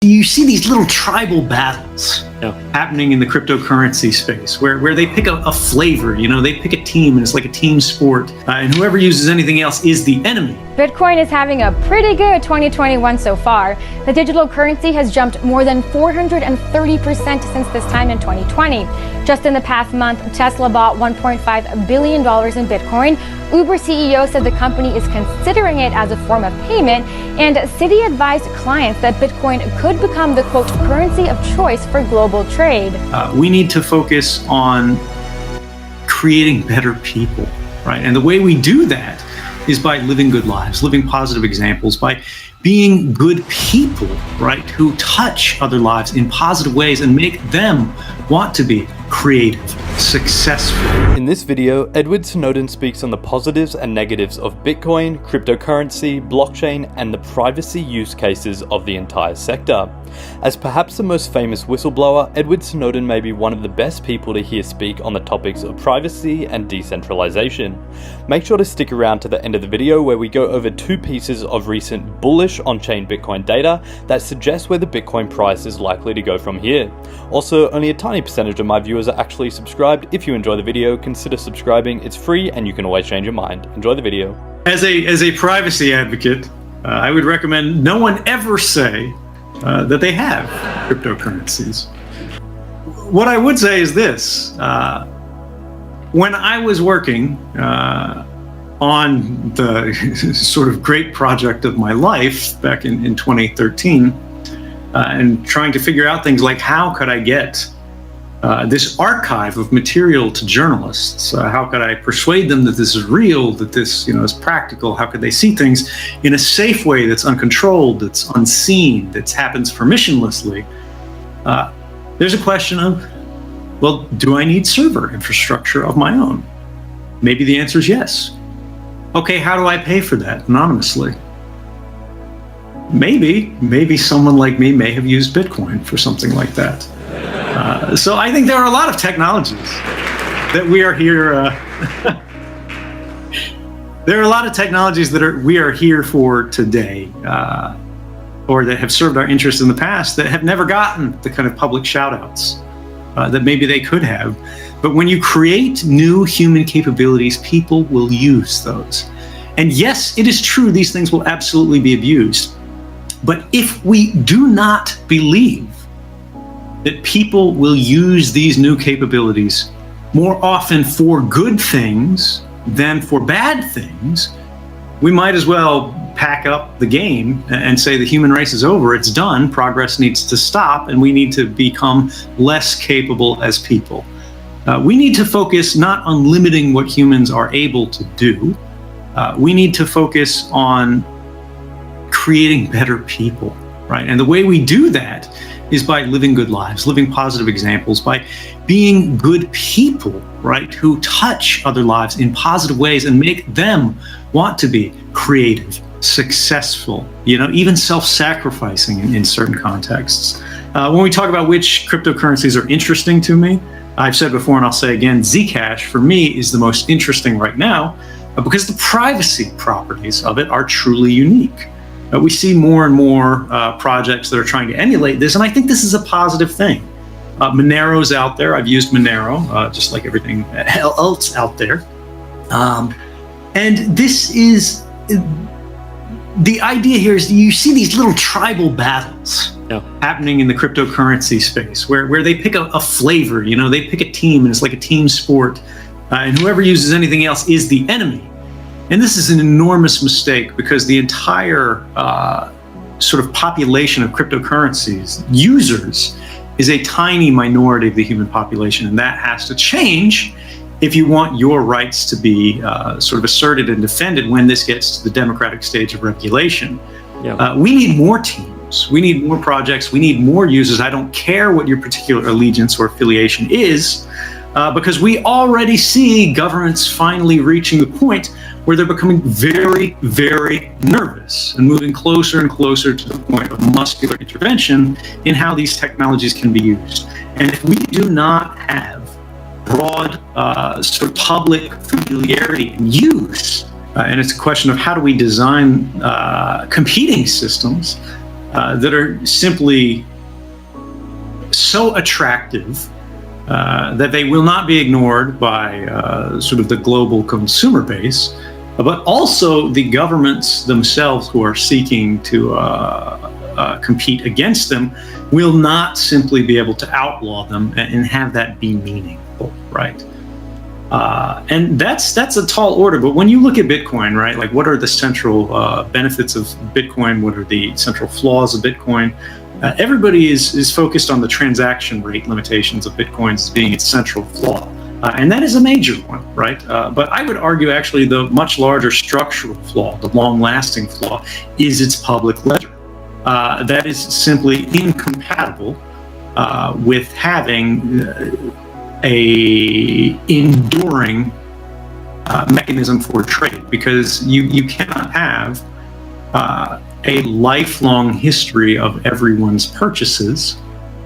You see these little tribal battles happening in the cryptocurrency space where they pick a flavor, they pick a team, and it's like a team sport, and whoever uses anything else is the enemy. Bitcoin is having a pretty good 2021 so far. The digital currency has jumped more than 430% since this time in 2020. Just in the past month, Tesla bought $1.5 billion in Bitcoin. Uber CEO said the company is considering it as a form of payment, and Citi advised clients that Bitcoin could become the, quote, currency of choice for global trade. We need to focus on creating better people, right? And the way we do that is by living good lives, living positive examples, by being good people, right, who touch other lives in positive ways and make them want to be creative, successful. In this video, Edward Snowden speaks on the positives and negatives of Bitcoin, cryptocurrency, blockchain, and the privacy use cases of the entire sector. As perhaps the most famous whistleblower, Edward Snowden may be one of the best people to hear speak on the topics of privacy and decentralization. Make sure to stick around to the end of the video where we go over two pieces of recent bullish on-chain Bitcoin data that suggests where the Bitcoin price is likely to go from here. Also, only a tiny percentage of my viewers are actually subscribed. If you enjoy the video, consider subscribing. It's free and you can always change your mind. Enjoy the video. As a privacy advocate, I would recommend no one ever say that they have cryptocurrencies. What I would say is this. When I was working on the sort of great project of my life back in 2013, and trying to figure out things like how could I get this archive of material to journalists? How could I persuade them that this is real, that this is practical? How could they see things in a safe way that's uncontrolled, that's unseen, that happens permissionlessly? There's a question of, well, do I need server infrastructure of my own? Maybe the answer is yes. Okay, how do I pay for that anonymously? Maybe someone like me may have used Bitcoin for something like that. So I think there are a lot of technologies that we are here. There are a lot of technologies that we are here for today, or that have served our interests in the past that have never gotten the kind of public shout-outs that maybe they could have. But when you create new human capabilities, people will use those. And yes, it is true, these things will absolutely be abused. But if we do not believe that people will use these new capabilities more often for good things than for bad things, we might as well pack up the game and say the human race is over, it's done, progress needs to stop, and we need to become less capable as people. We need to focus not on limiting what humans are able to do. We need to focus on creating better people, right? And the way we do that is by living good lives, living positive examples, by being good people, right, who touch other lives in positive ways and make them want to be creative, successful, even self-sacrificing in certain contexts. When we talk about which cryptocurrencies are interesting to me, I've said before and I'll say again, Zcash for me is the most interesting right now because the privacy properties of it are truly unique. We see more and more projects that are trying to emulate this, and I think this is a positive thing. Monero's out there. I've used Monero, just like everything else out there. And this is, the idea here is you see these little tribal battles happening in the cryptocurrency space where they pick a flavor, they pick a team, and it's like a team sport, and whoever uses anything else is the enemy. And this is an enormous mistake because the entire sort of population of cryptocurrencies, users, is a tiny minority of the human population, and that has to change if you want your rights to be sort of asserted and defended when this gets to the democratic stage of regulation. We need more teams, we need more projects, we need more users. I don't care what your particular allegiance or affiliation is, because we already see governments finally reaching the point where they're becoming very, very nervous and moving closer and closer to the point of muscular intervention in how these technologies can be used. And if we do not have broad sort of public familiarity and use, and it's a question of how do we design competing systems that are simply so attractive that they will not be ignored by sort of the global consumer base, but also the governments themselves who are seeking to compete against them will not simply be able to outlaw them and have that be meaningful, right? And that's a tall order. But when you look at Bitcoin, right, like what are the central benefits of Bitcoin? What are the central flaws of Bitcoin? Everybody is focused on the transaction rate limitations of Bitcoin as being its central flaw. And that is a major one, right? But I would argue actually the much larger structural flaw, the long-lasting flaw, is its public ledger. That is simply incompatible with having a enduring mechanism for trade, because you cannot have a lifelong history of everyone's purchases,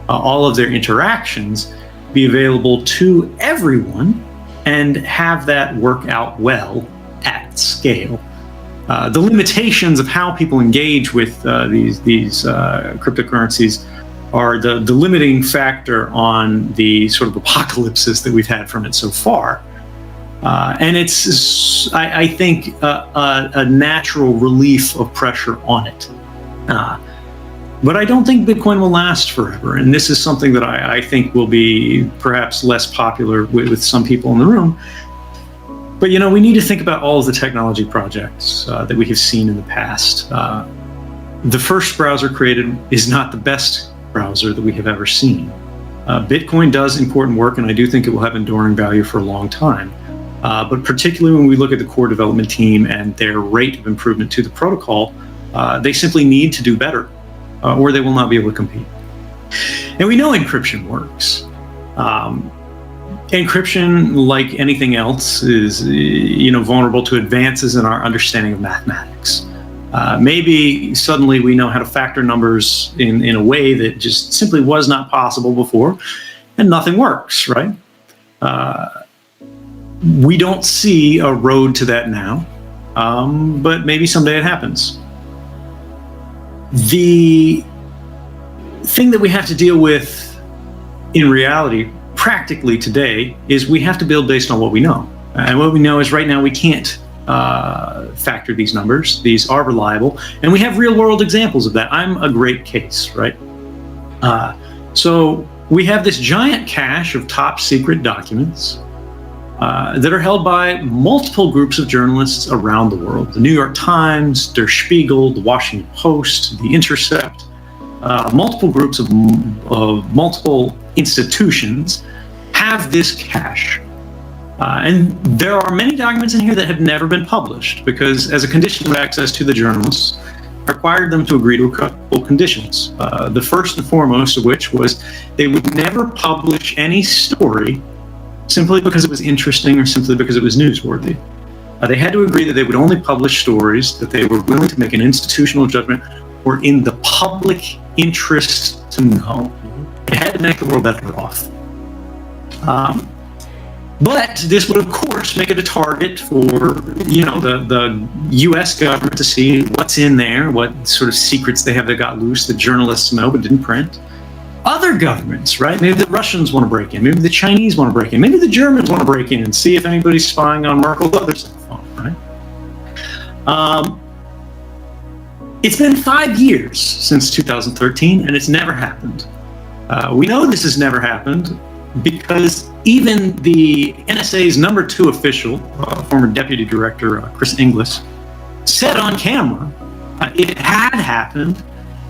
all of their interactions, be available to everyone and have that work out well at scale. The limitations of how people engage with these cryptocurrencies are the limiting factor on the sort of apocalypses that we've had from it so far. And it's, I think, a natural relief of pressure on it. But I don't think Bitcoin will last forever. And this is something that I think will be perhaps less popular with some people in the room. But, you know, we need to think about all of the technology projects that we have seen in the past. The first browser created is not the best browser that we have ever seen. Bitcoin does important work, and I do think it will have enduring value for a long time. But particularly when we look at the core development team and their rate of improvement to the protocol, they simply need to do better, or they will not be able to compete. And we know encryption works. Encryption, like anything else, is vulnerable to advances in our understanding of mathematics. Maybe suddenly we know how to factor numbers in a way that just simply was not possible before, and nothing works, right? We don't see a road to that now, but maybe someday it happens. The thing that we have to deal with in reality, practically today, is we have to build based on what we know. And what we know is right now we can't factor these numbers. These are reliable, and we have real world examples of that. I'm a great case, right? So we have this giant cache of top secret documents that are held by multiple groups of journalists around the world. The New York Times, Der Spiegel, the Washington Post, The Intercept, multiple groups of multiple institutions have this cache. And there are many documents in here that have never been published because, as a condition of access to the journalists, required them to agree to a couple conditions. The first and foremost of which was they would never publish any story simply because it was interesting or simply because it was newsworthy. They had to agree that they would only publish stories that they were willing to make an institutional judgment or in the public interest to know. They had to make the world better off. But this would, of course, make it a target for, the U.S. government to see what's in there, what sort of secrets they have that got loose that journalists know but didn't print. Other governments, right? Maybe the Russians want to break in. Maybe the Chinese want to break in. Maybe the Germans want to break in and see if anybody's spying on Merkel's other cell phone, right? It's been 5 years since 2013, and it's never happened. We know this has never happened because even the NSA's number 2 official, former deputy director Chris Inglis, said on camera, it had happened.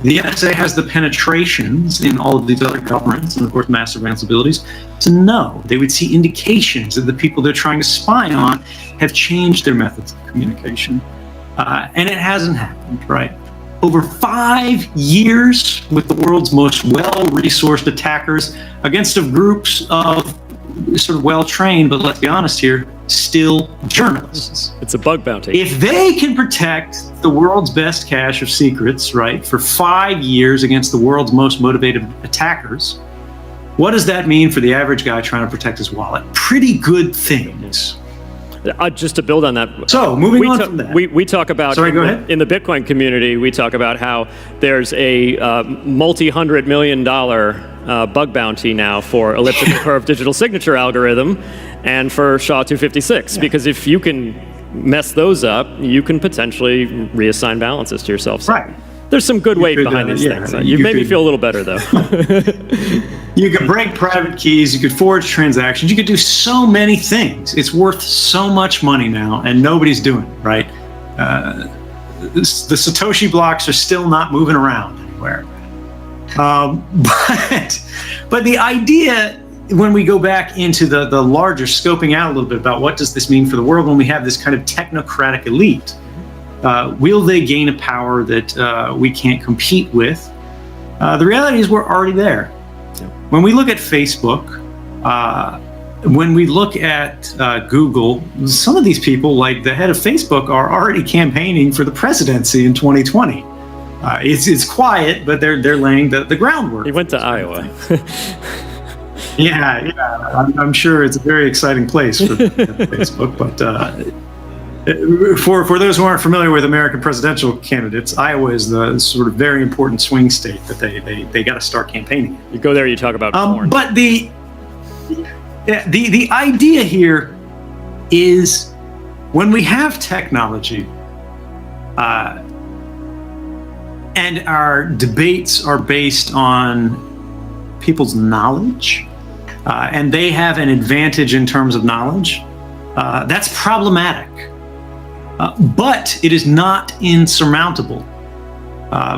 The NSA has the penetrations in all of these other governments and, of course, massive ransom to know. They would see indications that the people they're trying to spy on have changed their methods of communication. And it hasn't happened, right? Over 5 years with the world's most well-resourced attackers against groups of sort of well-trained, but let's be honest here, still journalists. It's a bug bounty. If they can protect the world's best cache of secrets, right, for 5 years against the world's most motivated attackers, what does that mean for the average guy trying to protect his wallet? Pretty good things. Just to build on that. So moving on from that, we talk about Sorry, go ahead. In the Bitcoin community, we talk about how there's a multi-$100 million bug bounty now for elliptical curve digital signature algorithm and for SHA-256, because if you can mess those up, you can potentially reassign balances to yourself. So right. There's some good weight behind these things. You made me feel a little better, though. You could break private keys, you could forge transactions, you could do so many things. It's worth so much money now, and nobody's doing it, right? The Satoshi blocks are still not moving around anywhere. But the idea, when we go back into the larger scoping out a little bit about what does this mean for the world when we have this kind of technocratic elite, will they gain a power that we can't compete with? The reality is we're already there. When we look at Facebook, when we look at Google, some of these people, like the head of Facebook, are already campaigning for the presidency in 2020. It's quiet, but they're laying the groundwork. He went to Iowa. Yeah. I'm sure it's a very exciting place for Facebook, but for those who aren't familiar with American presidential candidates, Iowa is the sort of very important swing state that they got to start campaigning. You go there, you talk about corn. But the idea here is when we have technology and our debates are based on people's knowledge, and they have an advantage in terms of knowledge, that's problematic. But it is not insurmountable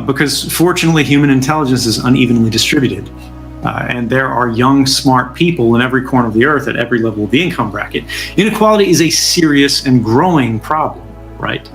because fortunately human intelligence is unevenly distributed. And there are young, smart people in every corner of the earth at every level of the income bracket. Inequality is a serious and growing problem, right?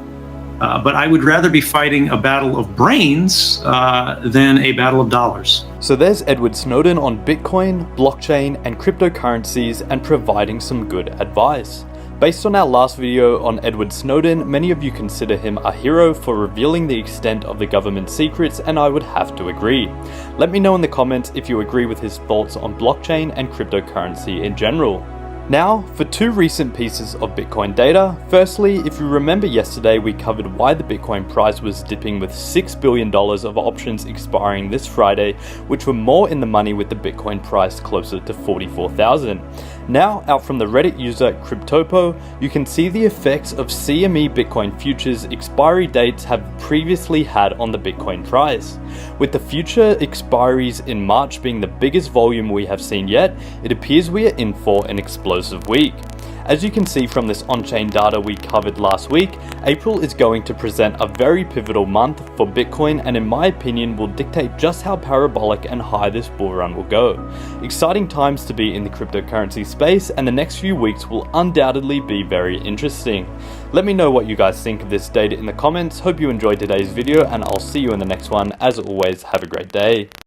But I would rather be fighting a battle of brains than a battle of dollars. So there's Edward Snowden on Bitcoin, blockchain, and cryptocurrencies, and providing some good advice. Based on our last video on Edward Snowden, many of you consider him a hero for revealing the extent of the government secrets, and I would have to agree. Let me know in the comments if you agree with his thoughts on blockchain and cryptocurrency in general. Now, for two recent pieces of Bitcoin data. Firstly, if you remember yesterday, we covered why the Bitcoin price was dipping with $6 billion of options expiring this Friday, which were more in the money with the Bitcoin price closer to 44,000. Now, out from the Reddit user Cryptopo, you can see the effects of CME Bitcoin futures expiry dates have previously had on the Bitcoin price. With the future expiries in March being the biggest volume we have seen yet, it appears we are in for an explosive week. As you can see from this on-chain data we covered last week, April is going to present a very pivotal month for Bitcoin, and in my opinion will dictate just how parabolic and high this bull run will go. Exciting times to be in the cryptocurrency space, and the next few weeks will undoubtedly be very interesting. Let me know what you guys think of this data in the comments. Hope you enjoyed today's video, and I'll see you in the next one. As always, have a great day.